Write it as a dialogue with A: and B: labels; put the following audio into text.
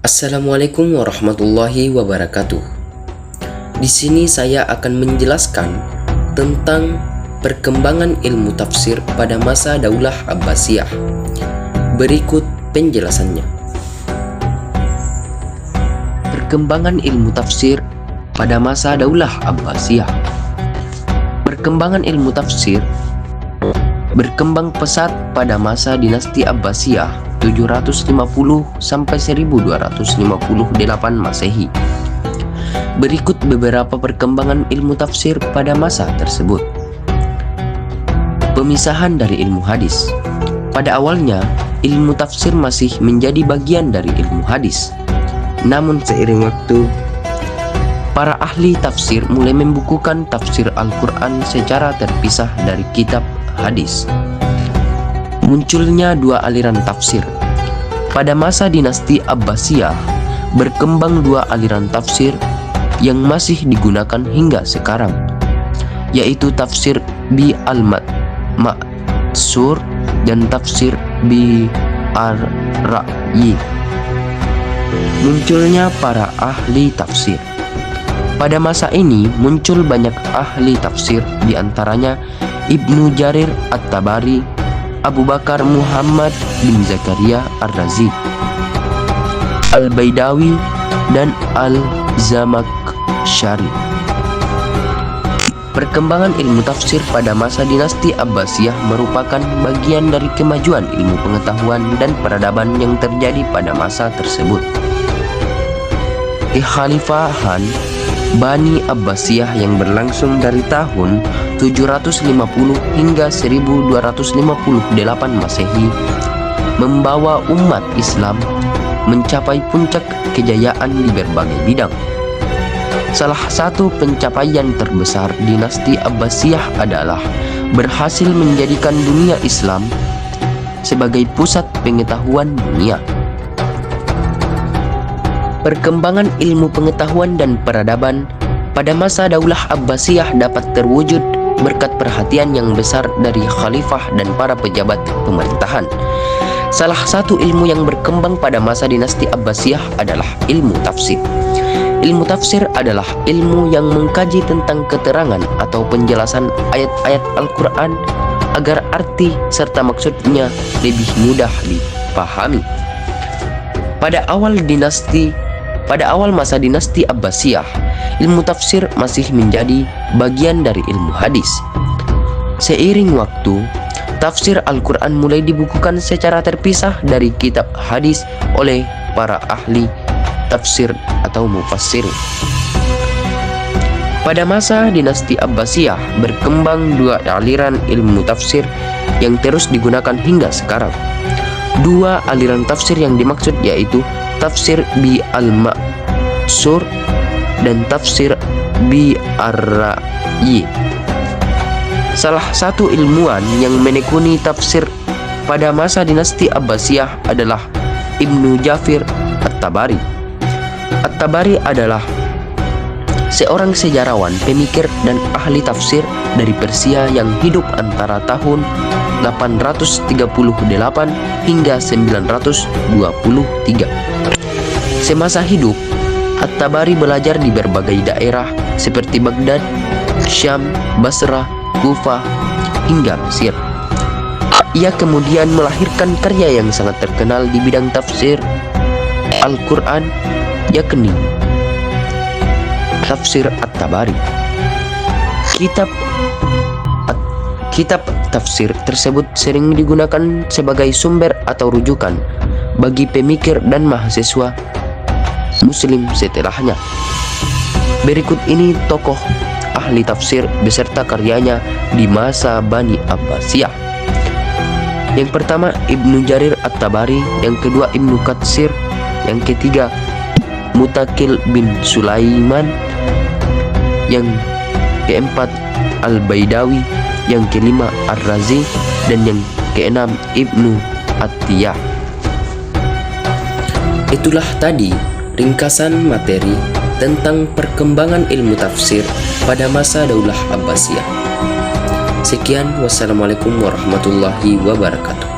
A: Assalamualaikum warahmatullahi wabarakatuh. Di sini saya akan menjelaskan tentang perkembangan ilmu tafsir pada masa Daulah Abbasiyah. Berikut penjelasannya. Perkembangan ilmu tafsir pada masa Daulah Abbasiyah. Perkembangan ilmu tafsir berkembang pesat pada masa dinasti Abbasiyah 750 sampai 1258 Masehi. Berikut beberapa perkembangan ilmu tafsir pada masa tersebut. Pemisahan dari ilmu hadis. Pada awalnya, ilmu tafsir masih menjadi bagian dari ilmu hadis. Namun seiring waktu, para ahli tafsir mulai membukukan tafsir Al-Quran secara terpisah dari kitab hadis. Munculnya dua aliran tafsir. Pada masa dinasti Abbasiyah, berkembang dua aliran tafsir yang masih digunakan hingga sekarang, yaitu tafsir bi al-Ma'sur dan tafsir bi ar-Ra'yi. Munculnya para ahli tafsir. Pada masa ini muncul banyak ahli tafsir, di antaranya Ibnu Jarir At-Tabari, Abu Bakar Muhammad bin Zakaria Ar-Razi, Al-Baidawi, dan Al-Zamakhsyari. Perkembangan ilmu tafsir pada masa dinasti Abbasiyah merupakan bagian dari kemajuan ilmu pengetahuan dan peradaban yang terjadi pada masa tersebut. Kekhalifahan Bani Abbasiyah yang berlangsung dari tahun 750 hingga 1258 Masehi membawa umat Islam mencapai puncak kejayaan di berbagai bidang. Salah satu pencapaian terbesar dinasti Abbasiyah adalah berhasil menjadikan dunia Islam sebagai pusat pengetahuan dunia. Perkembangan ilmu pengetahuan dan peradaban pada masa Daulah Abbasiyah dapat terwujud berkat perhatian yang besar dari khalifah dan para pejabat pemerintahan. Salah satu ilmu yang berkembang pada masa dinasti Abbasiyah adalah ilmu tafsir. Ilmu tafsir adalah ilmu yang mengkaji tentang keterangan atau penjelasan ayat-ayat Al-Quran agar arti serta maksudnya lebih mudah dipahami. Pada awal masa dinasti Abbasiyah, ilmu tafsir masih menjadi bagian dari ilmu hadis. Seiring waktu, tafsir Al-Quran mulai dibukukan secara terpisah dari kitab hadis oleh para ahli tafsir atau mufassir. Pada masa dinasti Abbasiyah berkembang dua aliran ilmu tafsir yang terus digunakan hingga sekarang. Dua aliran tafsir yang dimaksud yaitu tafsir bi al-Ma'sur dan tafsir bi ar-Ra'yi. Salah satu ilmuwan yang menekuni tafsir pada masa dinasti Abbasiyah adalah Ibnu Jarir At-Tabari. At-Tabari adalah seorang sejarawan, pemikir, dan ahli tafsir dari Persia yang hidup antara tahun 838 hingga 923. Semasa hidup, At-Tabari belajar di berbagai daerah seperti Baghdad, Syam, Basrah, Kufah, hingga Mesir. Ia kemudian melahirkan karya yang sangat terkenal di bidang tafsir Al-Quran, yakni Tafsir At-Tabari. Kitab tafsir tersebut sering digunakan sebagai sumber atau rujukan bagi pemikir dan mahasiswa Muslim setelahnya. Berikut ini tokoh ahli tafsir beserta karyanya di masa Bani Abbasiyah. Yang pertama Ibnu Jarir At-Tabari, yang kedua Ibnu Katsir, yang ketiga Mutakil bin Sulaiman, yang keempat Al-Baidawi, yang kelima Ar-Razi, dan yang keenam Ibnu Atiyah. Itulah tadi ringkasan materi tentang perkembangan ilmu tafsir pada masa Daulah Abbasiyah. Sekian, wassalamualaikum warahmatullahi wabarakatuh.